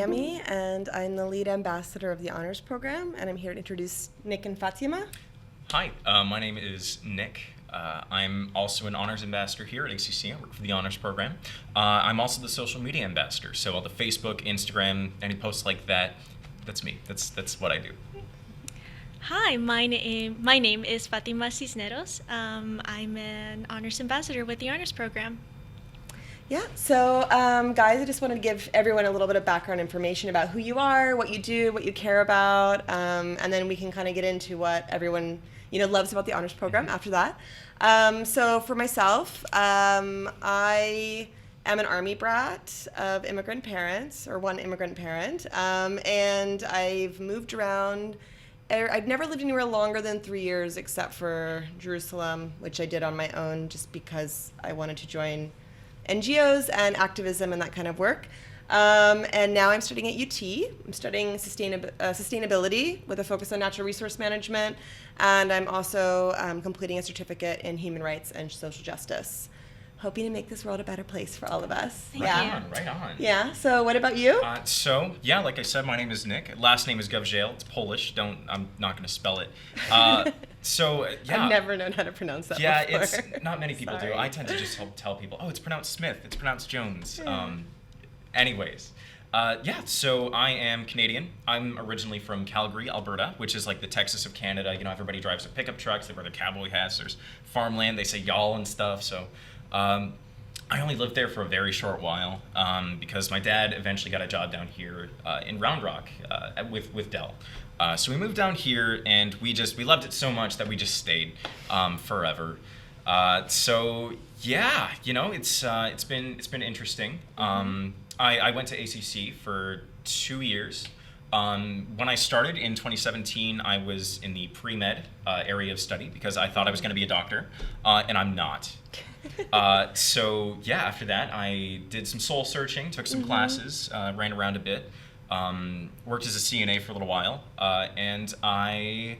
Miami, and I'm the lead ambassador of the Honors Program, and I'm here to introduce Nick and Fatima. Hi, my name is Nick. I'm also an Honors Ambassador here at ACC. I work for the Honors Program. I'm also the social media ambassador, so all the Facebook, Instagram, any posts like that, that's me. That's what I do. Hi, my name is Fatima Cisneros. I'm an Honors Ambassador with the Honors Program. Yeah, so guys, I just wanted to give everyone a little bit of background information about who you are, what you do, what you care about, and then we can kind of get into what everyone loves about the Honors Program after that. So for myself, I am an Army brat of immigrant parents, or one immigrant parent, and I've moved around. I've never lived anywhere longer than 3 years except for Jerusalem, which I did on my own just because I wanted to join NGOs and activism and that kind of work. And now I'm studying at UT. I'm studying sustainability with a focus on natural resource management. And I'm also completing a certificate in human rights and social justice. Hoping to make this world a better place for all of us. Right on. Yeah, so what about you? Like I said, my name is Nick. Last name is Gavjail. It's Polish. I'm not going to spell it. I've never known how to pronounce that before. It's not many people do. I tend to just tell people, oh, it's pronounced Smith. It's pronounced Jones. So I am Canadian. I'm originally from Calgary, Alberta, which is like the Texas of Canada. Everybody drives their pickup trucks. They wear their cowboy hats. There's farmland. They say y'all and stuff. So I only lived there for a very short while because my dad eventually got a job down here in Round Rock with Dell. So we moved down here, and we loved it so much that we just stayed forever. It's been interesting. I went to ACC for 2 years. When I started in 2017, I was in the pre-med area of study because I thought I was going to be a doctor, and I'm not. After that, I did some soul searching, took some classes, ran around a bit, worked as a CNA for a little while, and I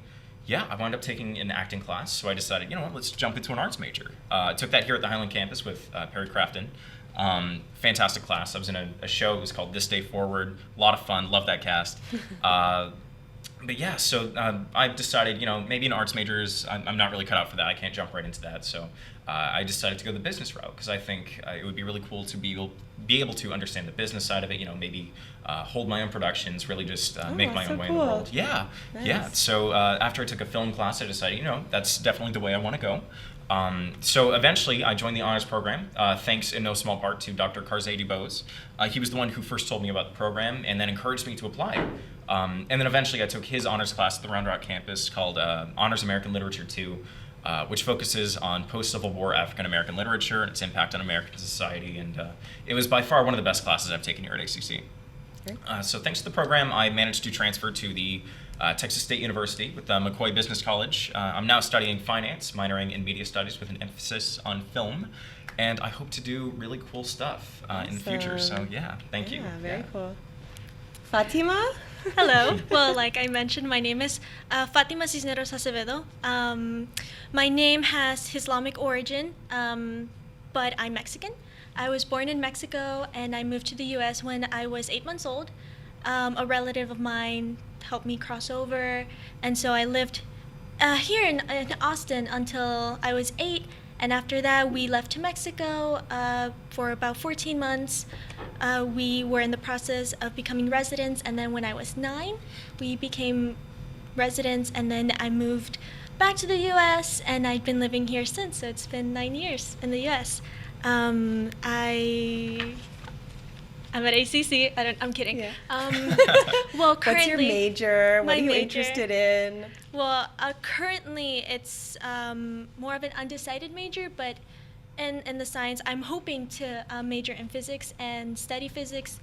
wound up taking an acting class. So I decided, let's jump into an arts major. I took that here at the Highland campus with Perry Crafton. Fantastic class. I was in a show. It was called This Day Forward. A lot of fun. Love that cast. I've decided, maybe an arts major is, I'm not really cut out for that. I can't jump right into that. So I decided to go the business route because I think it would be really cool to be able to understand the business side of it, maybe hold my own productions, really just make my own way in the world. Yeah, nice. Yeah. So after I took a film class, I decided, that's definitely the way I want to go. So eventually I joined the Honors Program, thanks in no small part to Dr. Karzai Dubose. He was the one who first told me about the program and then encouraged me to apply. And then eventually I took his honors class at the Round Rock campus called Honors American Literature 2, which focuses on post-Civil War African American literature and its impact on American society. And it was by far one of the best classes I've taken here at ACC. So thanks to the program, I managed to transfer to the Texas State University with McCoy Business College. I'm now studying finance, minoring in media studies with an emphasis on film, and I hope to do really cool stuff in the future. So thank you. Yeah, very cool. Fatima? Hello. Well, like I mentioned, my name is Fatima Cisneros Acevedo. My name has Islamic origin, but I'm Mexican. I was born in Mexico, and I moved to the U.S. when I was 8 months old. A relative of mine helped me cross over, and so I lived here in Austin until I was 8, and after that we left to Mexico for about 14 months. We were in the process of becoming residents, and then when I was 9, we became residents, and then I moved back to the U.S., and I've been living here since, so it's been 9 years in the U.S. I'm at ACC. I'm kidding. Yeah. Well, currently, what's your major? What my are you major, interested in? Well, currently it's more of an undecided major, but in the science, I'm hoping to major in physics and study physics.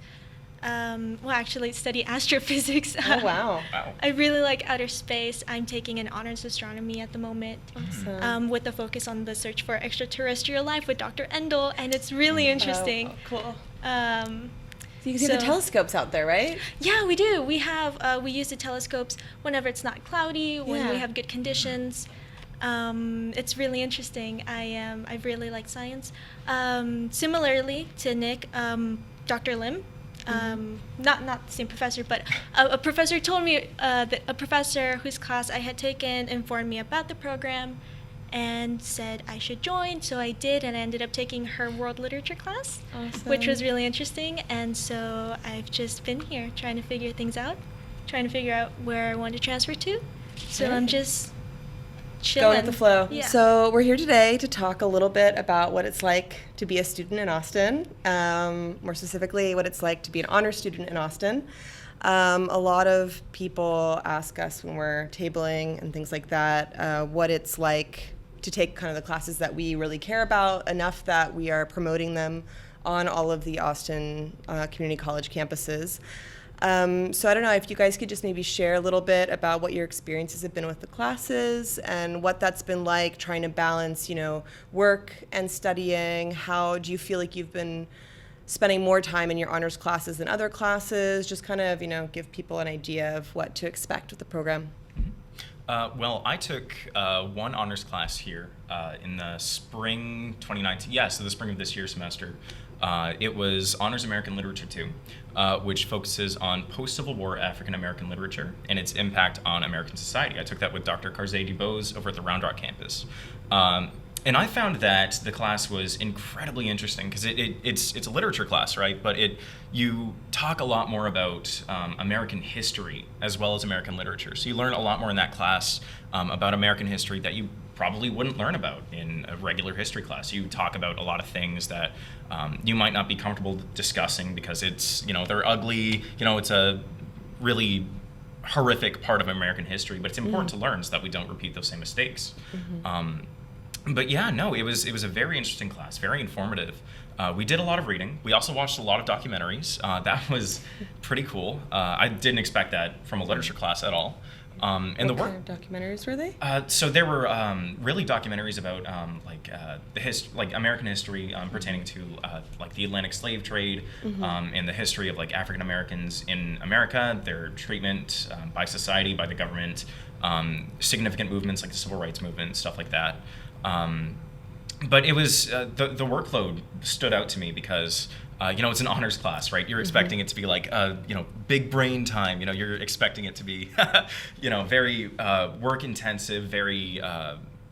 Study astrophysics. Oh, wow. I really like outer space. I'm taking an honors astronomy at the moment, with a focus on the search for extraterrestrial life with Dr. Endel, and it's really interesting. Oh, cool. So you can see the telescopes out there, right? Yeah, we do. We have we use the telescopes whenever it's not cloudy, when we have good conditions. It's really interesting. I really like science. Similarly to Nick, Dr. Lim Not the same professor, but a professor told me that a professor whose class I had taken informed me about the program and said I should join. So I did, and I ended up taking her world literature class, which was really interesting. And so I've just been here trying to figure things out, trying to figure out where I want to transfer to. So I'm just chilling. Going with the flow. Yeah. So we're here today to talk a little bit about what it's like to be a student in Austin, more specifically what it's like to be an honors student in Austin. A lot of people ask us when we're tabling and things like that, what it's like to take kind of the classes that we really care about, enough that we are promoting them on all of the Austin Community College campuses. So I don't know if you guys could just maybe share a little bit about what your experiences have been with the classes and what that's been like trying to balance, work and studying. How do you feel like you've been spending more time in your honors classes than other classes? Just kind of, give people an idea of what to expect with the program. Well, I took one honors class here in the spring 2019. Yeah, so the spring of this year's semester. It was Honors American Literature 2, which focuses on post-Civil War African American literature and its impact on American society. I took that with Dr. Karzadi Bose over at the Round Rock campus. And I found that the class was incredibly interesting because it's a literature class, right? But you talk a lot more about American history as well as American literature. So you learn a lot more in that class about American history that you probably wouldn't learn about in a regular history class. You talk about a lot of things that you might not be comfortable discussing because it's, they're ugly, it's a really horrific part of American history, but it's important to learn so that we don't repeat those same mistakes. But yeah, no, it was a very interesting class, very informative. We did a lot of reading. We also watched a lot of documentaries. That was pretty cool. I didn't expect that from a literature class at all. What kind of documentaries were they? So there were really documentaries about American history pertaining to the Atlantic slave trade and the history of African Americans in America, their treatment by society, by the government, significant movements like the Civil Rights Movement, stuff like that. But it was the workload stood out to me because it's an honors class, right? You're expecting it to be big brain time. You're expecting it to be very work intensive, very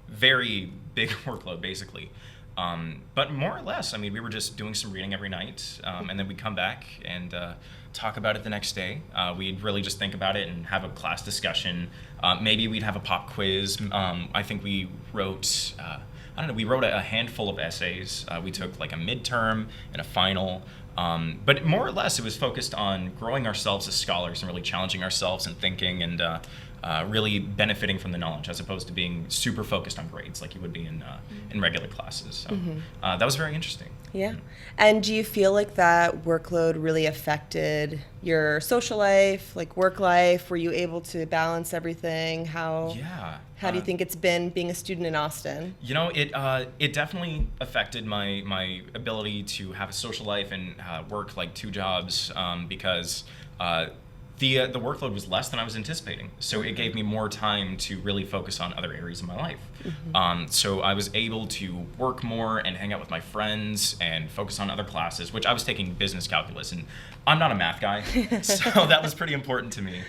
very big workload basically. But more or less, we were just doing some reading every night, and then we'd come back and talk about it the next day. We'd really just think about it and have a class discussion. Maybe we'd have a pop quiz. I think we wrote, we wrote a handful of essays. We took a midterm and a final. But more or less, it was focused on growing ourselves as scholars and really challenging ourselves and thinking and really benefiting from the knowledge as opposed to being super focused on grades like you would be in regular classes. So that was very interesting. Yeah. And do you feel like that workload really affected your social life, work life? Were you able to balance everything? How do you think it's been being a student in Austin? It definitely affected my ability to have a social life and work 2 jobs because the workload was less than I was anticipating. So it gave me more time to really focus on other areas of my life. So I was able to work more and hang out with my friends and focus on other classes, which I was taking business calculus, and I'm not a math guy, so that was pretty important to me.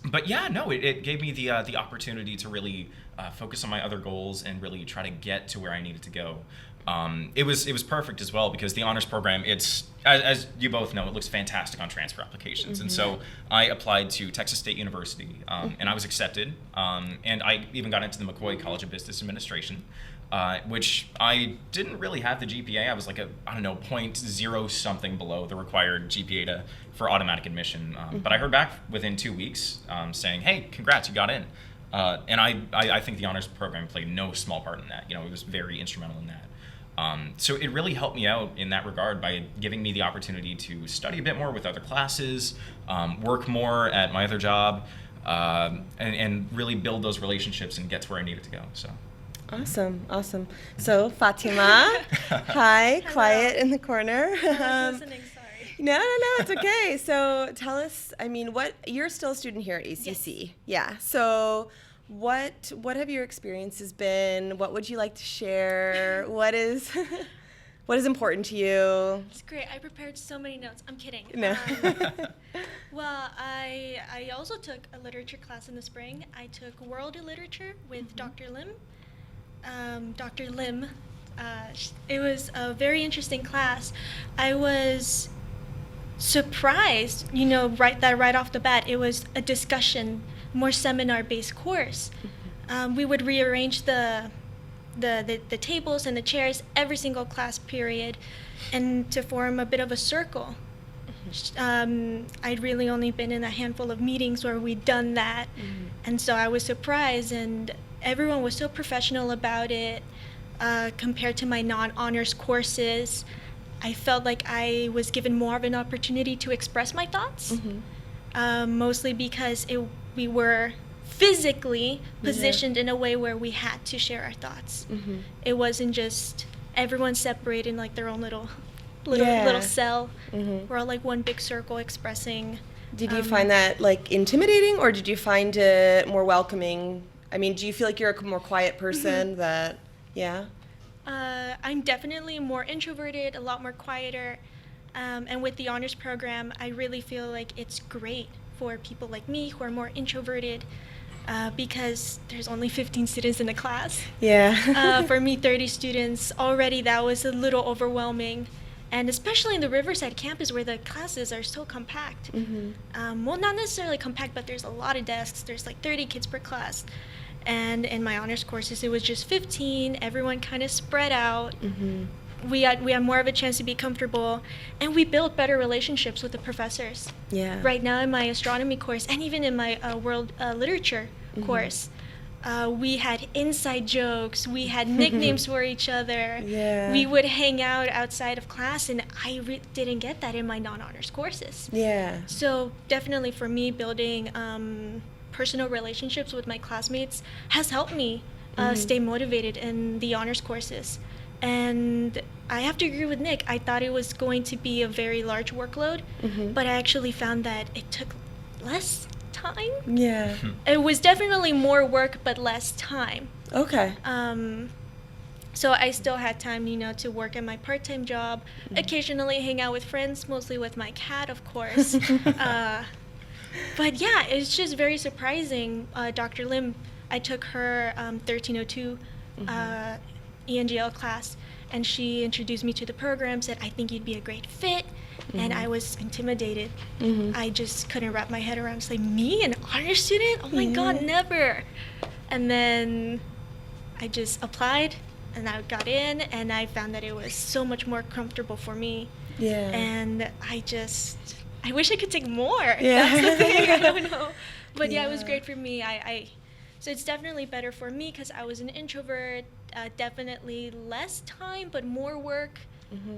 But yeah, no, it gave me the opportunity to really focus on my other goals and really try to get to where I needed to go. It was perfect as well because the honors program, it's as you both know, it looks fantastic on transfer applications. And so I applied to Texas State University and I was accepted. And I even got into the McCoy College of Business Administration, which I didn't really have the GPA. I was like 0.0 something below the required GPA for automatic admission. But I heard back within 2 weeks saying, hey, congrats, you got in. And I think the honors program played no small part in that. It was very instrumental in that. So it really helped me out in that regard by giving me the opportunity to study a bit more with other classes, work more at my other job, and really build those relationships and get to where I needed to go. So. Awesome. So Fatima, hi, quiet in the corner. I was listening, sorry. No, it's okay. So tell us, you're still a student here at ACC. Yes. Yeah. So what have your experiences been? What would you like to share? What is What is important to you? It's great. I prepared so many notes. I'm kidding. No. Well, I also took a literature class in the spring. I took world literature with Dr. Lim. Dr. Lim. It was a very interesting class. I was surprised, right off the bat. It was a discussion, more seminar-based course. We would rearrange the tables and the chairs every single class period, and to form a bit of a circle. I'd really only been in a handful of meetings where we'd done that, and so I was surprised, and everyone was so professional about it. Compared to my non-honors courses, I felt like I was given more of an opportunity to express my thoughts, mostly because we were physically positioned in a way where we had to share our thoughts. It wasn't just everyone separated in like their own little cell. We're all like one big circle expressing. Did you find that like intimidating, or did you find it more welcoming? I mean, do you feel like you're a more quiet person that, yeah? I'm definitely more introverted, a lot more quieter. And with the honors program, I really feel like it's great for people like me who are more introverted, because there's only 15 students in the class. Yeah. For me, 30 students, already that was a little overwhelming. And especially in the Riverside campus where the classes are so compact. Well, not necessarily compact, but there's a lot of desks. There's like 30 kids per class. And in my honors courses, it was just 15. Everyone kind of spread out. We had more of a chance to be comfortable, and we built better relationships with the professors. Yeah. Right now in my astronomy course, and even in my world literature course, we had inside jokes. We had nicknames for each other. Yeah. We would hang out outside of class, and I didn't get that in my non-honors courses. Yeah. So definitely for me, building personal relationships with my classmates has helped me stay motivated in the honors courses. And I have to agree with Nick. I thought it was going to be a very large workload, but I actually found that it took less time. Yeah. It was definitely more work, but less time. Okay. So I still had time, to work at my part-time job, occasionally hang out with friends, mostly with my cat, of course. But yeah, it's just very surprising. Dr. Lim, I took her 1302 ENGL class, and she introduced me to the program, said, I think you'd be a great fit, and I was intimidated. I just couldn't wrap my head around, like, me, an honors student? Oh my God, never. And then I just applied, and I got in, and I found that it was so much more comfortable for me. Yeah. And I wish I could take more. Yeah. That's the thing. I don't know. But yeah, it was great for me. So it's definitely better for me because I was an introvert. Definitely less time, but more work.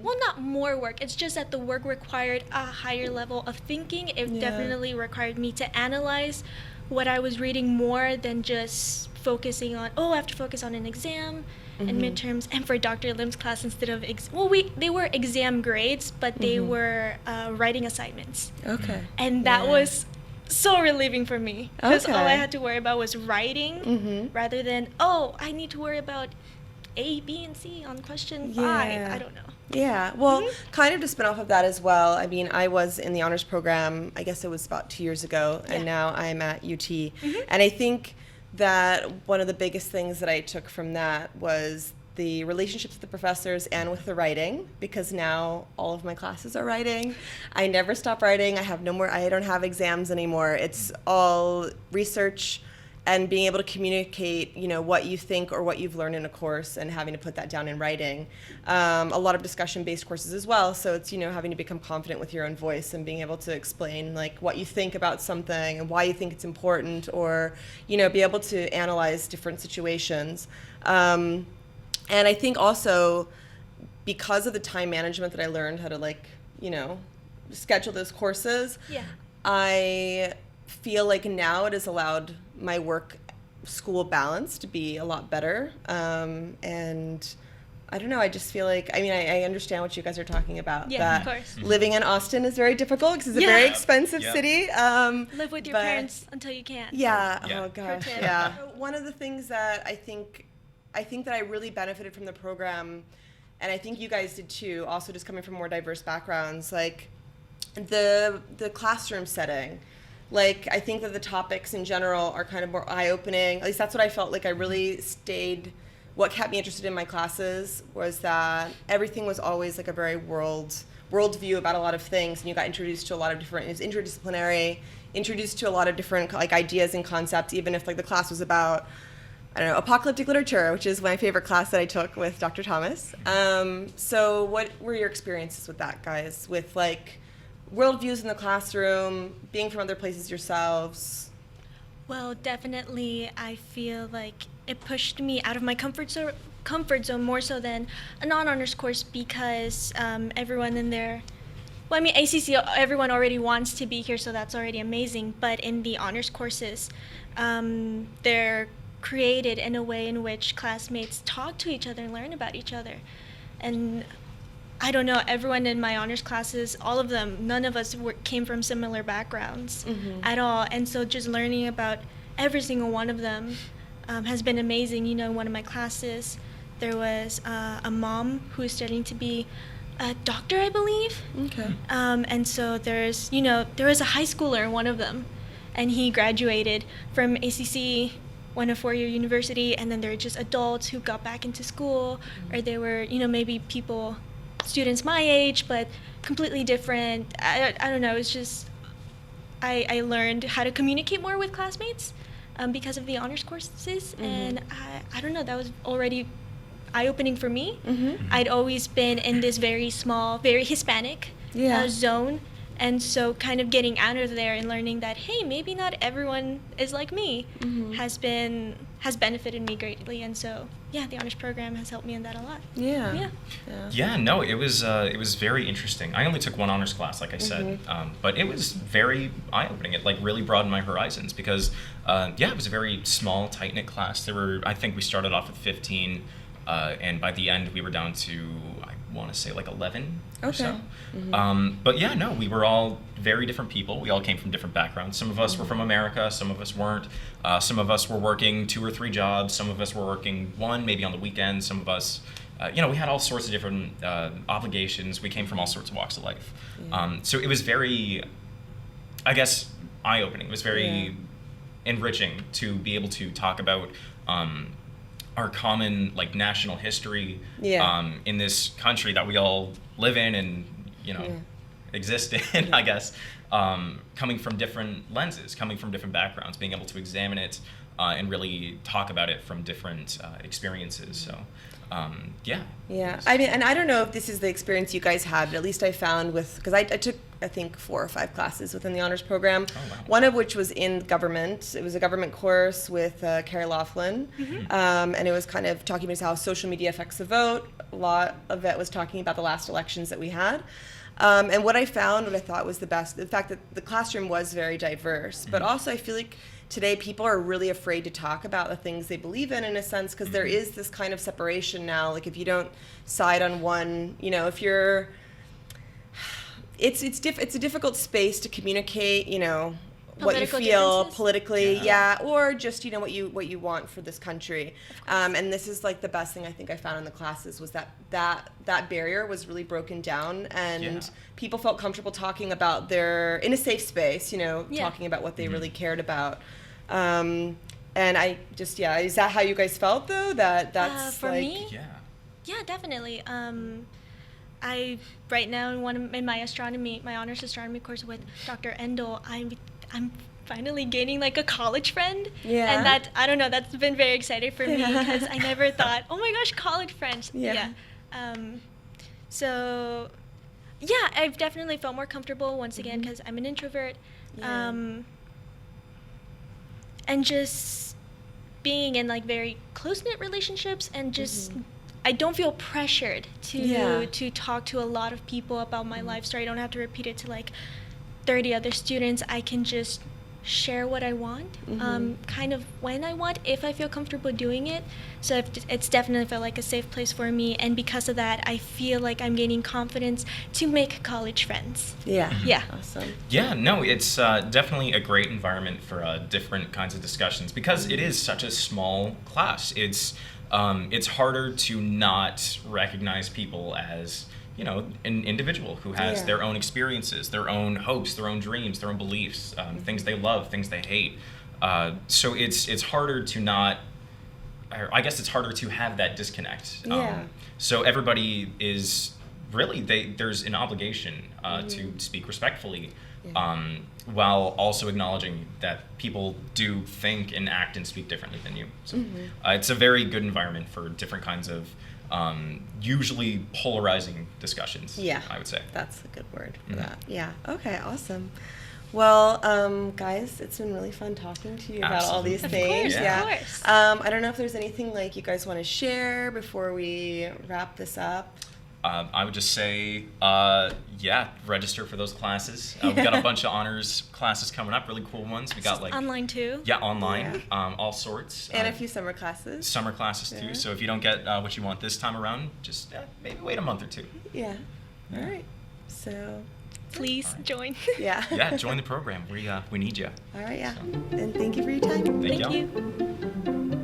Well, not more work. It's just that the work required a higher level of thinking. It definitely required me to analyze what I was reading more than just focusing on, I have to focus on an exam and midterms. And for Dr. Lim's class, instead of, they were exam grades, but they were writing assignments. Okay. And that was so relieving for me. Because all I had to worry about was writing rather than, I need to worry about A, B, and C on question 5. I don't know. Yeah, well, kind of to spin off of that as well, I mean, I was in the honors program, I guess it was about 2 years ago, and now I'm at UT. And I think that one of the biggest things that I took from that was the relationships with the professors and with the writing, because now all of my classes are writing. I never stop writing. I don't have exams anymore. It's all research and being able to communicate, what you think or what you've learned in a course and having to put that down in writing. A lot of discussion-based courses as well. So it's, having to become confident with your own voice and being able to explain like what you think about something and why you think it's important, or, be able to analyze different situations. And I think also because of the time management that I learned how to schedule those courses, I feel like now it has allowed my work school balance to be a lot better. And I don't know, I just feel like, I understand what you guys are talking about. Yeah, of course. Living in Austin is very difficult because it's a very expensive city. Live with your parents until you can't. Yeah, Yeah. oh gosh, yeah. One of the things that I think that I really benefited from the program and I think you guys did too, also just coming from more diverse backgrounds, like the classroom setting. Like, I think that the topics in general are kind of more eye-opening. At least that's what I felt like. I really stayed. What kept me interested in my classes was that everything was always like a very worldview about a lot of things, and you got introduced to a lot of different. It was interdisciplinary, introduced to a lot of different like ideas and concepts. Even if like the class was about, I don't know, apocalyptic literature, which is my favorite class that I took with Dr. Thomas. So what were your experiences with that, guys? With like worldviews in the classroom, being from other places yourselves? Well, definitely, I feel like it pushed me out of my comfort zone more so than a non-honors course, because everyone in there, well, I mean, ACC, everyone already wants to be here, so that's already amazing. But in the honors courses, they're created in a way in which classmates talk to each other and learn about each other. And I don't know, everyone in my honors classes, all of them, none of us came from similar backgrounds at all. And so just learning about every single one of them has been amazing. You know, in one of my classes, there was a mom who is studying to be a doctor, I believe. Okay. And so there was a high schooler in one of them, and he graduated from ACC, went to four-year university, and then there were just adults who got back into school, or they were, maybe students my age, but completely different. I don't know, it's just, I learned how to communicate more with classmates because of the honors courses, and I don't know, that was already eye-opening for me. I'd always been in this very small, very Hispanic zone, and so kind of getting out of there and learning that, hey, maybe not everyone is like me, has benefited me greatly. And so the honors program has helped me in that a lot. Yeah, no, it was very interesting. I only took one honors class, like I said, but it was very eye-opening. It like really broadened my horizons because it was a very small, tight-knit class. I think we started off with 15, and by the end we were down to, I want to say, like 11 or so. But we were all very different people. We all came from different backgrounds. Some of us were from America, some of us weren't. Some of us were working 2 or 3 jobs, some of us were working 1, maybe on the weekends. Some of us, we had all sorts of different obligations. We came from all sorts of walks of life. So it was very, I guess, eye-opening. It was very enriching to be able to talk about our common like national history in this country that we all live in and exist in, I guess, coming from different lenses, coming from different backgrounds, being able to examine it and really talk about it from different experiences. So I mean, and I don't know if this is the experience you guys had, but at least I found because I took, I think, 4 or 5 classes within the honors program. Oh, wow. One of which was in government. It was a government course with Carrie Laughlin, and it was kind of talking about how social media affects the vote. A lot of it was talking about the last elections that we had. And what I thought was the best, the fact that the classroom was very diverse, but also I feel like today people are really afraid to talk about the things they believe in a sense, because there is this kind of separation now. Like if you don't side on one, if you're, it's a difficult space to communicate, what you feel politically, or just what you want for this country. And this is like the best thing I think I found in the classes was that barrier was really broken down, and people felt comfortable talking about in a safe space, talking about what they really cared about. And I just is that how you guys felt though? That's for like me? Yeah, definitely. I right now in my honors astronomy course with Dr. Endel, I'm finally gaining like a college friend. And that, I don't know, that's been very exciting for me because I never thought, oh my gosh, college friends. So I've definitely felt more comfortable once again because I'm an introvert. And just being in like very close-knit relationships and just I don't feel pressured to talk to a lot of people about my life story. I don't have to repeat it to like 30 other students. I can just share what I want, kind of when I want, if I feel comfortable doing it. So it's definitely felt like a safe place for me, and because of that, I feel like I'm gaining confidence to make college friends. Awesome. It's definitely a great environment for different kinds of discussions because it is such a small class. It's it's harder to not recognize people as, you know, an individual who has their own experiences, their own hopes, their own dreams, their own beliefs, things they love, things they hate. So it's harder to not, or I guess it's harder to have that disconnect. So everybody is really, there's an obligation to speak respectfully, while also acknowledging that people do think and act and speak differently than you. So it's a very good environment for different kinds of usually polarizing discussions. I would say that's a good word for that. Yeah. Okay. Awesome. Well, guys, it's been really fun talking to you about all these things. Of course. I don't know if there's anything like you guys want to share before we wrap this up. I would just say, register for those classes. We've got a bunch of honors classes coming up, really cool ones. We got like online too. Yeah, online, all sorts. And a few summer classes. Summer classes too. So if you don't get what you want this time around, just maybe wait a month or two. Yeah. All right. So. Please join. Yeah, join the program. We need you. All right. Yeah. So. And thank you for your time. Thank you.